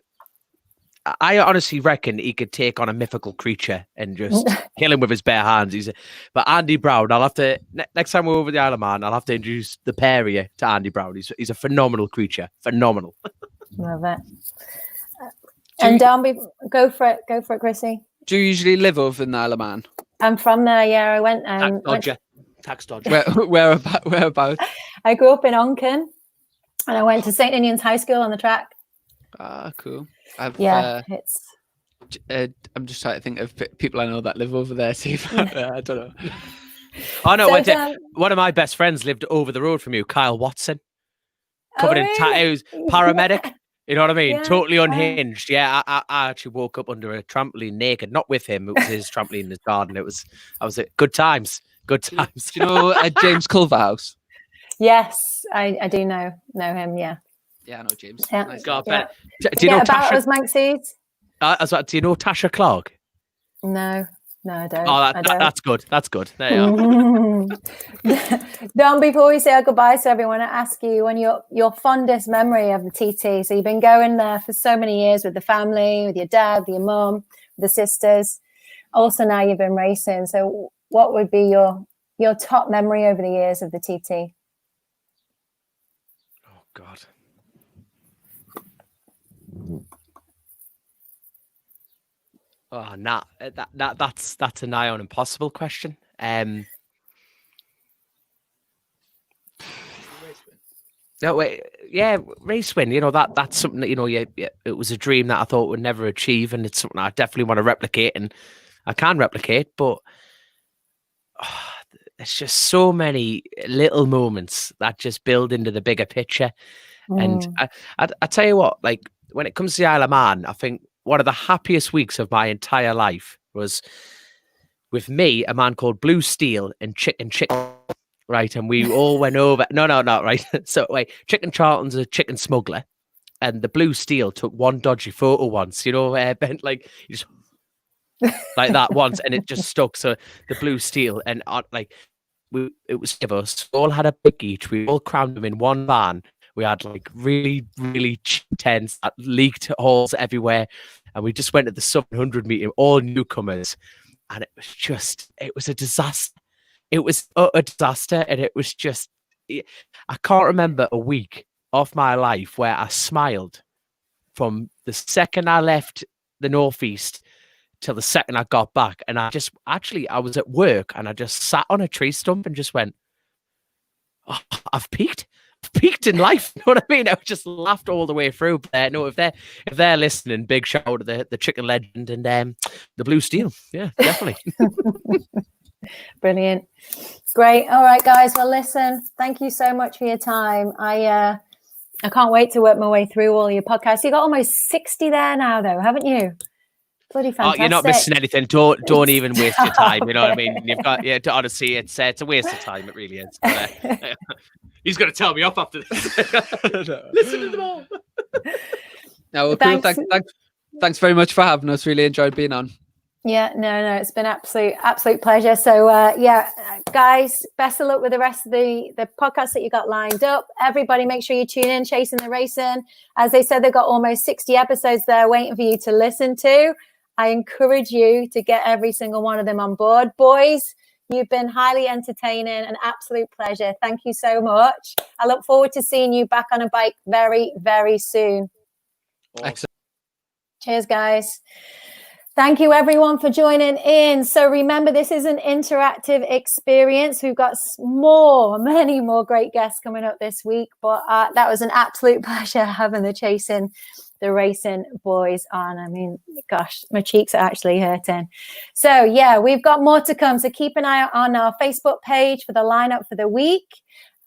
I honestly reckon he could take on a mythical creature and just kill him with his bare hands. But Andy Brown, I'll have to next time we're over the Isle of Man, I'll have to introduce the pair of you to Andy Brown. He's a phenomenal creature, phenomenal. Love it. And Darby, go for it, Chrissy. Do you usually live over in the Isle of Man? I'm from there. Yeah, I went. Tax dodger. Whereabouts? I grew up in Onken, and I went to St. Ninian's High School on the track. Ah, cool. It's. I'm just trying to think of people I know that live over there. See, I don't know. Oh no, one of my best friends lived over the road from you, Kyle Watson, covered in tattoos, paramedic. You know what I mean? Yeah, totally unhinged. Yeah, I actually woke up under a trampoline naked, not with him. It was his trampoline in his garden. I was at good times. Good times. Do you know James Culverhouse? Yes, I do know him. Yeah. Yeah, I know James. Yeah. Nice. God, yeah. Do you know about Tasha? Us, Mank Seeds? Do you know Tasha Clark? No. No, I don't. Oh, I don't. that's good. That's good. There you are. Don, before we say our goodbyes to everyone, I ask you on your fondest memory of the TT. So you've been going there for so many years with the family, with your dad, with your mum, with the sisters. Also now you've been racing. So what would be your top memory over the years of the TT? Oh God. Oh, nah, that's a nigh on impossible question. No, wait, yeah, race win. You know that's something that it was a dream that I thought would never achieve, and it's something I definitely want to replicate, and I can replicate. But there's just so many little moments that just build into the bigger picture. And I tell you what, like when it comes to the Isle of Man, I think one of the happiest weeks of my entire life was with me, a man called Blue Steel, and Chicken, right? And we all went over. No, right. So wait, Chicken Charlton's a chicken smuggler, and the Blue Steel took one dodgy photo once. Bent like you just like that once, and it just stuck. So the Blue Steel, and it was of us. We all had a pick each. We all crammed them in one van. We had like really, really cheap tents that leaked holes everywhere. And we just went to the 700 meeting, all newcomers. And it was a disaster. It was a disaster. And it was just, I can't remember a week of my life where I smiled from the second I left the Northeast till the second I got back. And I was at work and I just sat on a tree stump and just went, oh, I've peaked in life. You know what I mean? I just laughed all the way through. But no, if they're listening, big shout out to the chicken legend and the Blue Steel. Yeah, definitely. Brilliant. Great. All right, guys. Well, listen, thank you so much for your time. I can't wait to work my way through all your podcasts. You got almost 60 there now, though, haven't you? Bloody fantastic. Oh, you're not missing anything. Don't even waste your time. You know what I mean? You've got, honestly, it's a waste of time. It really is. But, he's going to tell me off after this. Listen to them all. No, well, cool. Thanks very much for having us. Really enjoyed being on. Yeah, no, it's been absolute pleasure. So, guys, best of luck with the rest of the podcasts that you got lined up. Everybody, make sure you tune in, Chasin the Racin. As they said, they've got almost 60 episodes there waiting for you to listen to. I encourage you to get every single one of them on board. Boys, you've been highly entertaining, an absolute pleasure. Thank you so much. I look forward to seeing you back on a bike very, very soon. Excellent. Cheers, guys. Thank you, everyone, for joining in. So remember, this is an interactive experience. We've got many more great guests coming up this week. But that was an absolute pleasure having the Chasin the Racin boys on. I mean, gosh, my cheeks are actually hurting. So, yeah, we've got more to come. So keep an eye out on our Facebook page for the lineup for the week.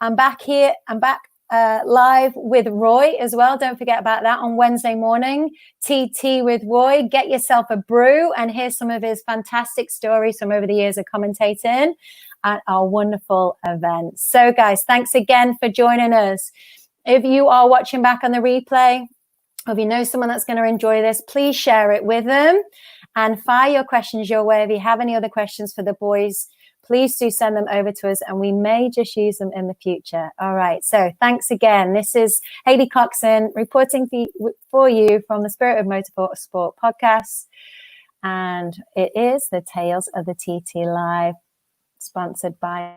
I'm back live with Roy as well. Don't forget about that on Wednesday morning. TT with Roy. Get yourself a brew and hear some of his fantastic stories from over the years of commentating at our wonderful events. So, guys, thanks again for joining us. If you are watching back on the replay, or if you know someone that's going to enjoy this, please share it with them and fire your questions your way. If you have any other questions for the boys, please do send them over to us and we may just use them in the future. All right. So thanks again. This is Hailey Coxon reporting for you from the Spirit of Motorsport podcast. And it is the Tales of the TT Live, sponsored by